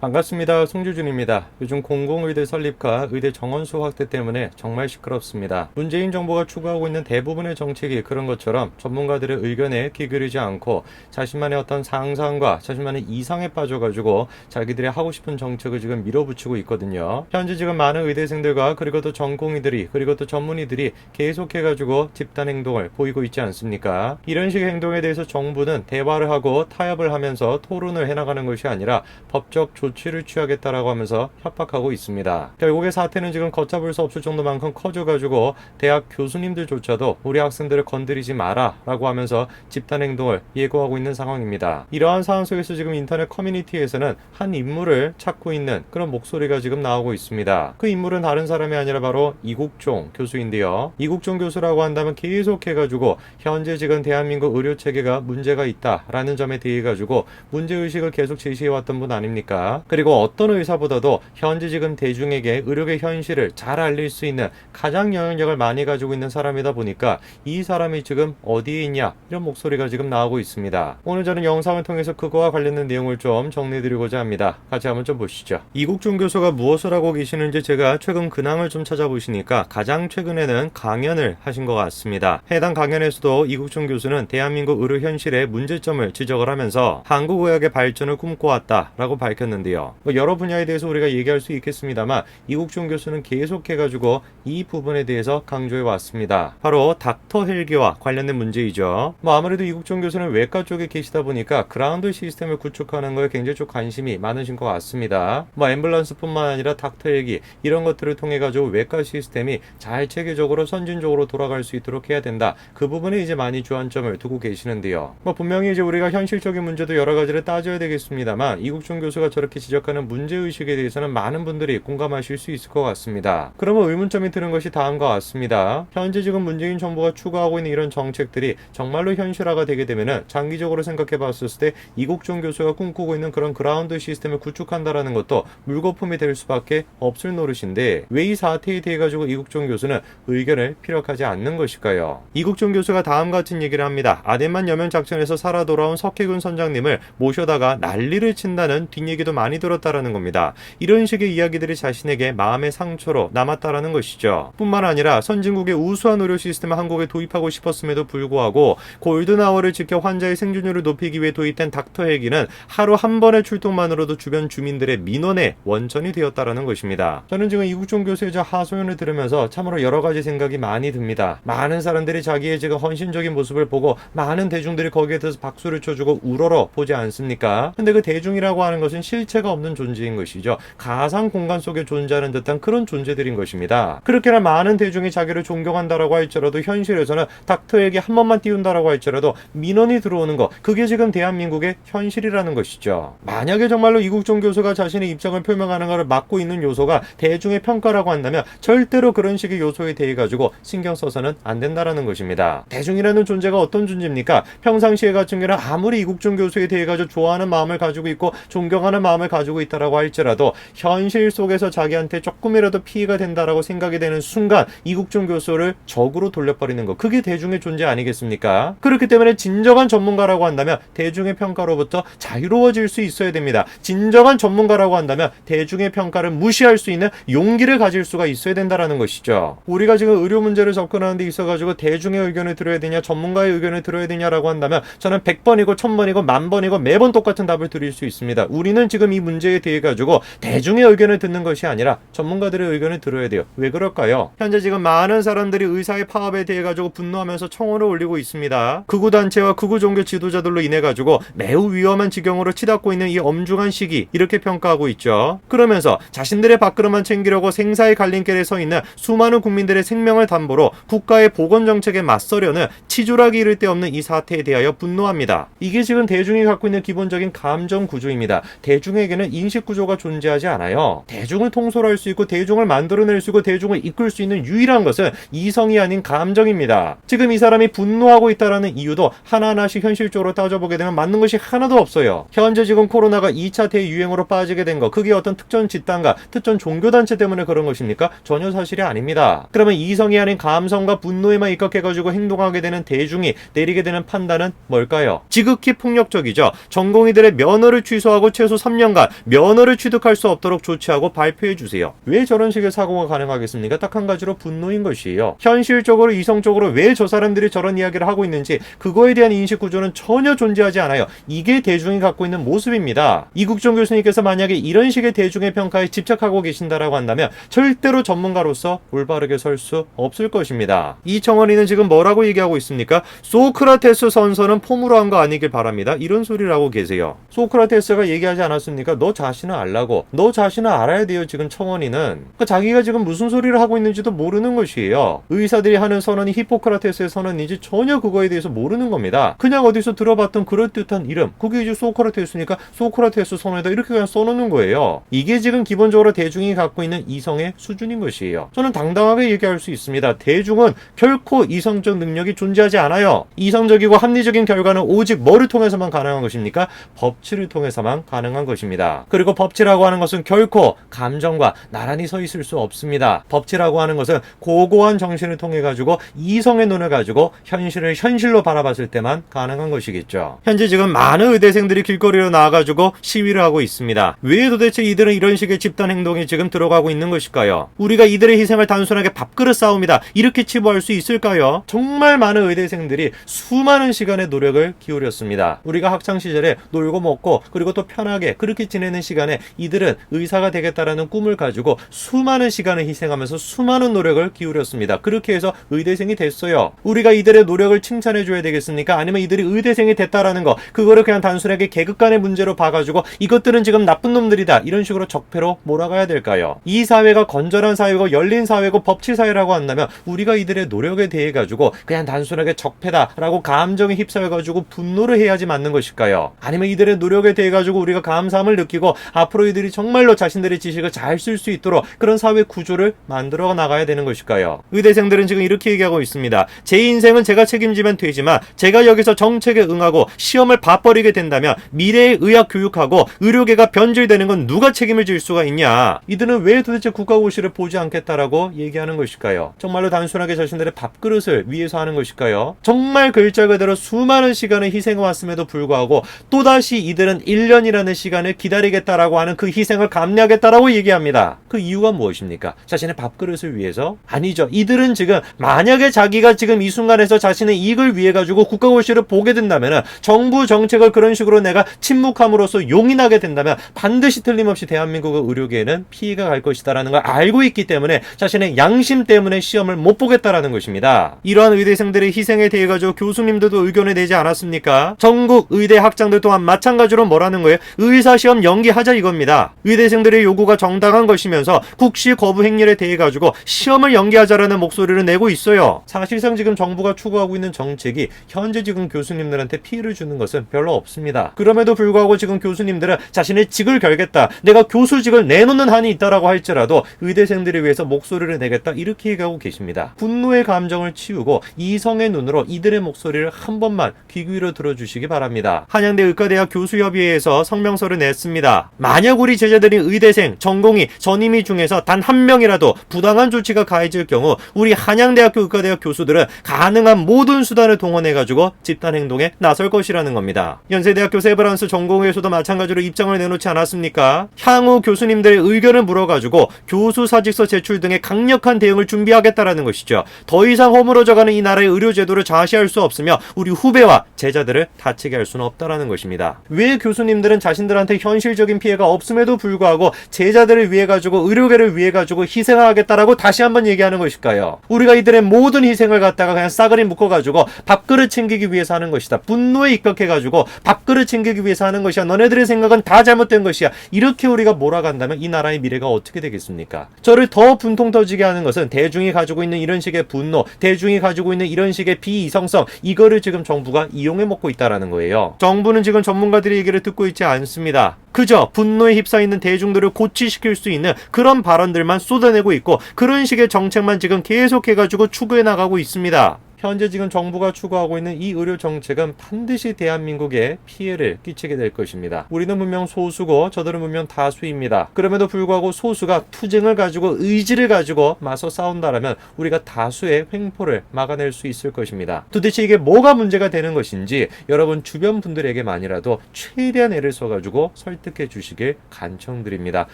반갑습니다. 송주준입니다. 요즘 공공의대 설립과 의대 정원수 확대 때문에 정말 시끄럽습니다. 문재인 정부가 추구하고 있는 대부분의 정책이 그런 것처럼 전문가들의 의견에 귀 기울이지 않고 자신만의 어떤 상상과 자신만의 이상에 빠져가지고 자기들이 하고 싶은 정책을 지금 밀어붙이고 있거든요. 현재 지금 많은 의대생들과 그리고 또 전공의들이 그리고 또 전문의들이 계속해가지고 집단 행동을 보이고 있지 않습니까? 이런 식의 행동에 대해서 정부는 대화를 하고 타협을 하면서 토론을 해나가는 것이 아니라 법적 조치를 취하겠다라고 하면서 협박하고 있습니다. 결국에 사태는 지금 걷잡을 수 없을 정도만큼 커져가지고 대학 교수님들조차도 우리 학생들을 건드리지 마라 라고 하면서 집단행동을 예고하고 있는 상황입니다. 이러한 상황 속에서 지금 인터넷 커뮤니티에서는 한 인물을 찾고 있는 그런 목소리가 지금 나오고 있습니다. 그 인물은 다른 사람이 아니라 바로 이국종 교수인데요. 이국종 교수라고 한다면 계속해가지고 현재 지금 대한민국 의료체계가 문제가 있다라는 점에 대해 가지고 문제의식을 계속 제시해왔던 분 아닙니까? 그리고 어떤 의사보다도 현재 지금 대중에게 의료계 현실을 잘 알릴 수 있는 가장 영향력을 많이 가지고 있는 사람이다 보니까 이 사람이 지금 어디에 있냐 이런 목소리가 지금 나오고 있습니다. 오늘 저는 영상을 통해서 그거와 관련된 내용을 좀 정리해드리고자 합니다. 같이 한번 좀 보시죠. 이국종 교수가 무엇을 하고 계시는지 제가 최근 근황을 좀 찾아보시니까 가장 최근에는 강연을 하신 것 같습니다. 해당 강연에서도 이국종 교수는 대한민국 의료 현실의 문제점을 지적을 하면서 한국의학의 발전을 꿈꿔왔다라고 밝혔는데요. 여러 분야에 대해서 우리가 얘기할 수 있겠습니다만 이국종 교수는 계속해가지고 이 부분에 대해서 강조해 왔습니다. 바로 닥터 헬기와 관련된 문제이죠. 아무래도 이국종 교수는 외과 쪽에 계시다 보니까 그라운드 시스템을 구축하는 거에 굉장히 좀 관심이 많으신 것 같습니다. 앰뷸런스뿐만 아니라 닥터 헬기 이런 것들을 통해 가지고 외과 시스템이 잘 체계적으로 선진적으로 돌아갈 수 있도록 해야 된다. 그 부분에 이제 많이 주안점을 두고 계시는데요. 분명히 이제 우리가 현실적인 문제도 여러 가지를 따져야 되겠습니다만 이국종 교수가 저렇게 지적하는 문제의식에 대해서는 많은 분들이 공감하실 수 있을 것 같습니다. 그러면 의문점이 드는 것이 다음과 같습니다. 현재 지금 문재인 정부가 추구하고 있는 이런 정책들이 정말로 현실화가 되게 되면은 장기적으로 생각해 봤을 때 이국종 교수가 꿈꾸고 있는 그런 그라운드 시스템을 구축한다라는 것도 물거품이 될 수밖에 없을 노릇인데 왜 이 사태에 대해 가지고 이국종 교수는 의견을 피력하지 않는 것일까요? 이국종 교수가 다음 같은 얘기를 합니다. 아덴만 여명 작전에서 살아 돌아온 석혜균 선장님을 모셔다가 난리를 친다는 뒷얘기도 많이 들었다라는 겁니다. 이런 식의 이야기들이 자신에게 마음의 상처로 남았다라는 것이죠. 뿐만 아니라 선진국의 우수한 의료 시스템을 한국에 도입하고 싶었음에도 불구하고 골든아워를 지켜 환자의 생존율을 높이기 위해 도입된 닥터 헬기는 하루 한 번의 출동만으로도 주변 주민들의 민원의 원천이 되었다라는 것입니다. 저는 지금 이국종 교수의 저 하소연을 들으면서 참으로 여러 가지 생각이 많이 듭니다. 많은 사람들이 자기의 지금 헌신적인 모습을 보고 많은 대중들이 거기에 대해서 박수를 쳐주고 우러러 보지 않습니까? 근데 그 대중이라고 하는 것은 실체가 없는 존재인 것이죠. 가상 공간 속에 존재하는 듯한 그런 존재들인 것입니다. 그렇게나 많은 대중이 자기를 존경한다라고 할지라도 현실에서는 닥터에게 한 번만 띄운다라고 할지라도 민원이 들어오는 것, 그게 지금 대한민국의 현실이라는 것이죠. 만약에 정말로 이국종 교수가 자신의 입장을 표명하는 것을 막고 있는 요소가 대중의 평가라고 한다면 절대로 그런 식의 요소에 대해 가지고 신경 써서는 안 된다라는 것입니다. 대중이라는 존재가 어떤 존재입니까? 평상시에 같은 경우는 아무리 이국종 교수에 대해 가지고 좋아하는 마음을 가지고 있고 존경하는 마음을 가지고 있다라고 할지라도 현실 속에서 자기한테 조금이라도 피해가 된다라고 생각이 되는 순간 이국종 교수를 적으로 돌려버리는 것, 그게 대중의 존재 아니겠습니까? 그렇기 때문에 진정한 전문가라고 한다면 대중의 평가로부터 자유로워질 수 있어야 됩니다. 진정한 전문가라고 한다면 대중의 평가를 무시할 수 있는 용기를 가질 수가 있어야 된다라는 것이죠. 우리가 지금 의료 문제를 접근하는 데 있어가지고 대중의 의견을 들어야 되냐 전문가의 의견을 들어야 되냐라고 한다면 저는 100번이고 1000번이고 10,000번이고 매번 똑같은 답을 드릴 수 있습니다. 우리는 지금 이 문제에 대해 가지고 대중의 의견을 듣는 것이 아니라 전문가들의 의견을 들어야 돼요. 왜 그럴까요? 현재 지금 많은 사람들이 의사의 파업에 대해 가지고 분노하면서 청원을 올리고 있습니다. 극우단체와 극우종교 지도자들로 인해 가지고 매우 위험한 지경으로 치닫고 있는 이 엄중한 시기, 이렇게 평가하고 있죠. 그러면서 자신들의 밥그릇만 챙기려고 생사의 갈림길에 서 있는 수많은 국민들의 생명을 담보로 국가의 보건정책에 맞서려는 치졸하기 이를 데 없는 이 사태에 대하여 분노합니다. 이게 지금 대중이 갖고 있는 기본적인 감정 구조입니다. 대중에게는 인식 구조가 존재하지 않아요. 대중을 통솔할 수 있고 대중을 만들어낼 수 있고 대중을 이끌 수 있는 유일한 것은 이성이 아닌 감정입니다. 지금 이 사람이 분노하고 있다는 이유도 하나하나씩 현실적으로 따져보게 되면 맞는 것이 하나도 없어요. 현재 지금 코로나가 2차 대유행으로 빠지게 된 거, 그게 어떤 특정 집단과 특정 종교단체 때문에 그런 것입니까? 전혀 사실이 아닙니다. 그러면 이성이 아닌 감성과 분노에만 입각해가지고 행동하게 되는 대중이 내리게 되는 판단은 뭘까요? 지극히 폭력적이죠. 전공의들의 면허를 취소하고 최소 3년 당분간간 면허를 취득할 수 없도록 조치하고 발표해 주세요. 왜 저런 식의 사고가 가능하겠습니까? 딱 한 가지로 분노인 것이에요. 현실적으로 이성적으로 왜 저 사람들이 저런 이야기를 하고 있는지 그거에 대한 인식 구조는 전혀 존재하지 않아요. 이게 대중이 갖고 있는 모습입니다. 이국종 교수님께서 만약에 이런 식의 대중의 평가에 집착하고 계신다라고 한다면 절대로 전문가로서 올바르게 설 수 없을 것입니다. 이 청원인은 지금 뭐라고 얘기하고 있습니까? 소크라테스 선서는 폼으로 한 거 아니길 바랍니다. 이런 소리를 하고 계세요. 소크라테스가 얘기하지 않았습니까? 너 자신을 알라고. 너 자신을 알아야 돼요. 지금 청원인은. 그러니까 자기가 지금 무슨 소리를 하고 있는지도 모르는 것이에요. 의사들이 하는 선언이 히포크라테스의 선언인지 전혀 그거에 대해서 모르는 겁니다. 그냥 어디서 들어봤던 그럴듯한 이름, 그게 이제 소크라테스니까 소크라테스 선언이다 이렇게 그냥 써놓는 거예요. 이게 지금 기본적으로 대중이 갖고 있는 이성의 수준인 것이에요. 저는 당당하게 얘기할 수 있습니다. 대중은 결코 이성적 능력이 존재하지 않아요. 이성적이고 합리적인 결과는 오직 뭐를 통해서만 가능한 것입니까? 법치를 통해서만 가능한 것입니다. 그리고 법치라고 하는 것은 결코 감정과 나란히 서 있을 수 없습니다. 법치라고 하는 것은 고고한 정신을 통해 가지고 이성의 눈을 가지고 현실을 현실로 바라봤을 때만 가능한 것이겠죠. 현재 지금 많은 의대생들이 길거리로 나와가지고 시위를 하고 있습니다. 왜 도대체 이들은 이런 식의 집단 행동에 지금 들어가고 있는 것일까요? 우리가 이들의 희생을 단순하게 밥그릇 싸움이다 이렇게 치부할 수 있을까요? 정말 많은 의대생들이 수많은 시간의 노력을 기울였습니다. 우리가 학창시절에 놀고 먹고 그리고 또 편하게 그렇게 지내는 시간에 이들은 의사가 되겠다라는 꿈을 가지고 수많은 시간을 희생하면서 수많은 노력을 기울였습니다. 그렇게 해서 의대생이 됐어요. 우리가 이들의 노력을 칭찬해줘야 되겠습니까? 아니면 이들이 의대생이 됐다라는 거 그거를 그냥 단순하게 계급 간의 문제로 봐가지고 이것들은 지금 나쁜 놈들이다 이런 식으로 적폐로 몰아가야 될까요? 이 사회가 건전한 사회고 열린 사회고 법치 사회라고 한다면 우리가 이들의 노력에 대해 가지고 그냥 단순하게 적폐다라고 감정에 휩싸여가지고 분노를 해야지 맞는 것일까요? 아니면 이들의 노력에 대해 가지고 우리가 감사함을 느끼고 앞으로 이들이 정말로 자신들의 지식을 잘 쓸 수 있도록 그런 사회 구조를 만들어 나가야 되는 것일까요? 의대생들은 지금 이렇게 얘기하고 있습니다. 제 인생은 제가 책임지면 되지만 제가 여기서 정책에 응하고 시험을 봐버리게 된다면 미래의 의학 교육하고 의료계가 변질되는 건 누가 책임을 질 수가 있냐? 이들은 왜 도대체 국가고시를 보지 않겠다라고 얘기하는 것일까요? 정말로 단순하게 자신들의 밥그릇을 위해서 하는 것일까요? 정말 글자 그대로 수많은 시간을 희생해왔음에도 불구하고 또다시 이들은 1년이라는 시간을 기다리겠다라고 하는 그 희생을 감내하겠다라고 얘기합니다. 그 이유가 무엇입니까? 자신의 밥그릇을 위해서? 아니죠. 이들은 지금 만약에 자기가 지금 이 순간에서 자신의 이익을 위해 가지고 국가고시를 보게 된다면 정부 정책을 그런 식으로 내가 침묵함으로써 용인하게 된다면 반드시 틀림없이 대한민국의 의료계에는 피해가 갈 것이다라는 걸 알고 있기 때문에 자신의 양심 때문에 시험을 못 보겠다라는 것입니다. 이러한 의대생들의 희생에 대해 가지고 교수님들도 의견을 내지 않았습니까? 전국 의대 학장들 또한 마찬가지로 뭐라는 거예요? 의사시험 연기하자 이겁니다. 의대생들의 요구가 정당한 것이면서 국시 거부 행렬에 대해 가지고 시험을 연기하자라는 목소리를 내고 있어요. 사실상 지금 정부가 추구하고 있는 정책이 현재 지금 교수님들한테 피해를 주는 것은 별로 없습니다. 그럼에도 불구하고 지금 교수님들은 자신의 직을 걸겠다. 내가 교수직을 내놓는 한이 있다라고 할지라도 의대생들을 위해서 목소리를 내겠다. 이렇게 얘기하고 계십니다. 분노의 감정을 치우고 이성의 눈으로 이들의 목소리를 한 번만 귀 기울여 들어주시기 바랍니다. 한양대 의과대학 교수협의회에서 성명서를 냈습니다. 만약 우리 제자들이 의대생, 전공의, 전임의 중에서 단 한 명이라도 부당한 조치가 가해질 경우 우리 한양대학교 의과대학 교수들은 가능한 모든 수단을 동원해가지고 집단행동에 나설 것이라는 겁니다. 연세대학교 세브란스 전공의에서도 마찬가지로 입장을 내놓지 않았습니까? 향후 교수님들의 의견을 물어가지고 교수 사직서 제출 등의 강력한 대응을 준비하겠다라는 것이죠. 더 이상 허물어져가는 이 나라의 의료제도를 좌시할 수 없으며 우리 후배와 제자들을 다치게 할 수는 없다라는 것입니다. 왜 교수님들은 자신들한테 현실적인 피해가 없음에도 불구하고 제자들을 위해 가지고 의료계를 위해 가지고 희생하겠다라고 다시 한번 얘기하는 것일까요? 우리가 이들의 모든 희생을 갖다가 그냥 싸그리 묶어가지고 밥그릇 챙기기 위해서 하는 것이다. 분노에 입각해가지고 밥그릇 챙기기 위해서 하는 것이야. 너네들의 생각은 다 잘못된 것이야. 이렇게 우리가 몰아간다면 이 나라의 미래가 어떻게 되겠습니까? 저를 더 분통 터지게 하는 것은 대중이 가지고 있는 이런 식의 분노, 대중이 가지고 있는 이런 식의 비이성성, 이거를 지금 정부가 이용해 먹고 있다라는 거예요. 정부는 지금 전문가들의 얘기를 듣고 있지 않습니다. 그저 분노에 휩싸이는 대중들을 고취시킬 수 있는 그런 발언들만 쏟아내고 있고 그런 식의 정책만 지금 계속해가지고 추구해 나가고 있습니다. 현재 지금 정부가 추구하고 있는 이 의료 정책은 반드시 대한민국에 피해를 끼치게 될 것입니다. 우리는 분명 소수고 저들은 분명 다수입니다. 그럼에도 불구하고 소수가 투쟁을 가지고 의지를 가지고 맞서 싸운다라면 우리가 다수의 횡포를 막아낼 수 있을 것입니다. 도대체 이게 뭐가 문제가 되는 것인지 여러분 주변 분들에게만이라도 최대한 애를 써가지고 설득해 주시길 간청드립니다.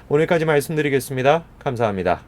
오늘까지 말씀드리겠습니다. 감사합니다.